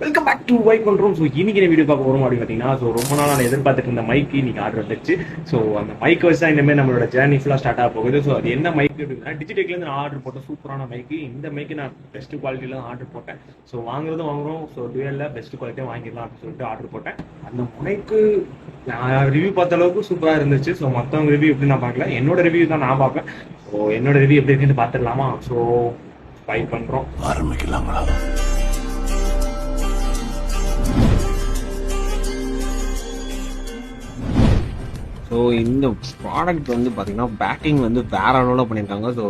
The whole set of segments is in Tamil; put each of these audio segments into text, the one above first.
வெல்கம் பேக் டு வைப் பண்ணுறோம். ஸோ இன்னைக்கு வீடியோ பார்க்க வரும் அப்படின்னு பார்த்தீங்கன்னா, ஸோ ரொம்ப நாள் நான் எதிர்பார்த்துட்டு இருந்த மைக்கு இன்னைக்கு ஆர்டர் வந்துச்சு. ஸோ அந்த மைக் வச்சு தான் இனிமேல் நம்மளோட ஜேர்னி ஃபுல்லாக ஸ்டார்ட் ஆக போகுது. ஸோ அது என்ன மைக் அப்படின்னா, டிஜிடெக்லேருந்து நான் ஆர்டர் போட்ட சூப்பரான மைக்கு. இந்த மைக்கு நான் பெஸ்ட் குவாலிட்டியில் தான் ஆர்டர் போட்டேன். ஸோ வாங்குறோம். ஸோ டுவெல்ல பெஸ்ட் குவாலிட்டியாக வாங்கிடலாம் அப்படின்னு சொல்லிட்டு ஆர்டர் போட்டேன். அந்த மைக்கு நான் ரிவ்யூ பார்த்த அளவுக்கு சூப்பராக இருந்துச்சு. ஸோ மற்றவங்க ரிவ்யூ எப்படி நான் பார்க்கல, என்னோட ரிவ்யூ தான் நான் பார்ப்பேன். ஸோ என்னோட ரிவ்யூ எப்படி இருக்குன்னு பார்த்துடலாமா? ஸோ வைப் பண்ணுறோம், ஆரம்பிக்கலாங்களா? ஸோ இந்த ப்ராடக்ட் வந்து பார்த்தீங்கன்னா பேக்கிங் வந்து வேற அளவில் பண்ணியிருக்காங்க. ஸோ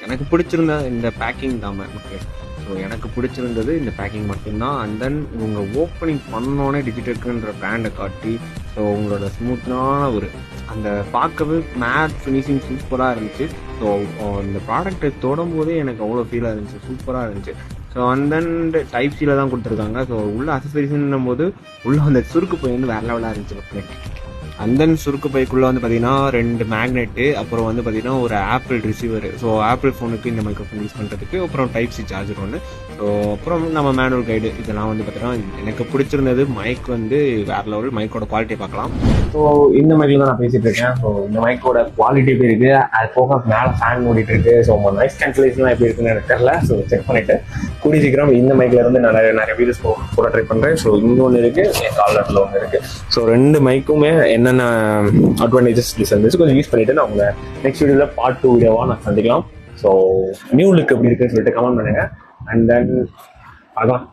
எனக்கு பிடிச்சிருந்த இந்த பேக்கிங் தான். ஓகே, ஸோ எனக்கு பிடிச்சிருந்தது இந்த பேக்கிங் மட்டும்தான். அண்ட் தென் இவங்க ஓப்பனிங் பண்ணோன்னே டிஜிடெக்குன்ற பிராண்டை காட்டி, ஸோ உங்களோட ஸ்மூத்தான ஒரு அந்த பார்க்கவே மேட் ஃபினிஷிங் சூப்பராக இருந்துச்சு. ஸோ இந்த ப்ராடக்ட்டை தொடும் போதே எனக்கு அவ்வளோ ஃபீலாக இருந்துச்சு, சூப்பராக இருந்துச்சு. ஸோ அண்ட் தென் டைப் சியில் தான் கொடுத்துருக்காங்க. ஸோ உள்ள அசசரிஸ்ன்னும் போது உள்ள அந்த சுருக்கு பை வந்து வேற லெவலாக இருந்துச்சு. அண்ட் தென் சுருக்கு பைக்குள்ளே வந்து பார்த்தீங்கன்னா 2 மேக்னெட்டு, அப்புறம் வந்து பார்த்தீங்கன்னா ஒரு ஆப்பிள் ரிசீவர். ஸோ ஆப்பிள் ஃபோனுக்கு இந்த மைக்ரோஃபோன் யூஸ் பண்ணுறதுக்கு, அப்புறம் டைப் சி சார்ஜர் ஒன்று. ஸோ அப்புறம் நம்ம மேனுவல் கைடு, இதெல்லாம் வந்து பார்த்தீங்கன்னா எனக்கு பிடிச்சிருந்தது. மைக் வந்து வேறு லெவல். மைக்கோட குவாலிட்டியை பார்க்கலாம். ஸோ இந்த மைக்கில் தான் நான் பேசிட்டு இருக்கேன். ஸோ இந்த மைக்கோட குவாலிட்டி எப்படி இருக்கு, அது போக மேலே ஃபேன் ஓடிட்டு இருக்கு. ஸோ நாய்ஸ் கேன்சலேஷன்லாம் எப்படி இருக்குன்னு எனக்கு தெரியல. ஸோ செக் பண்ணிட்டு கூடிய சீக்கிரம் இந்த மைக்ல இருந்து நான் நிறைய வீடியோஸ் போட ட்ரை பண்ணுறேன். ஸோ இங்கே ஒன்று இருக்கு, என் காலரில் ஒன்று இருக்கு. ஸோ 2 மைக்குமே என்னென்ன அட்வான்டேஜஸ் டிஸ்அட்வான்டேஜ் கொஞ்சம் யூஸ் பண்ணிட்டு நான் உங்களை நெக்ஸ்ட் வீடியோவில் பார்ட் 2 வீடியோவாக நான் சந்திக்கலாம். ஸோ நியூ லுக் எப்படி இருக்குன்னு சொல்லிட்டு கமெண்ட் பண்ணுங்க. அண்ட் தென் அதான்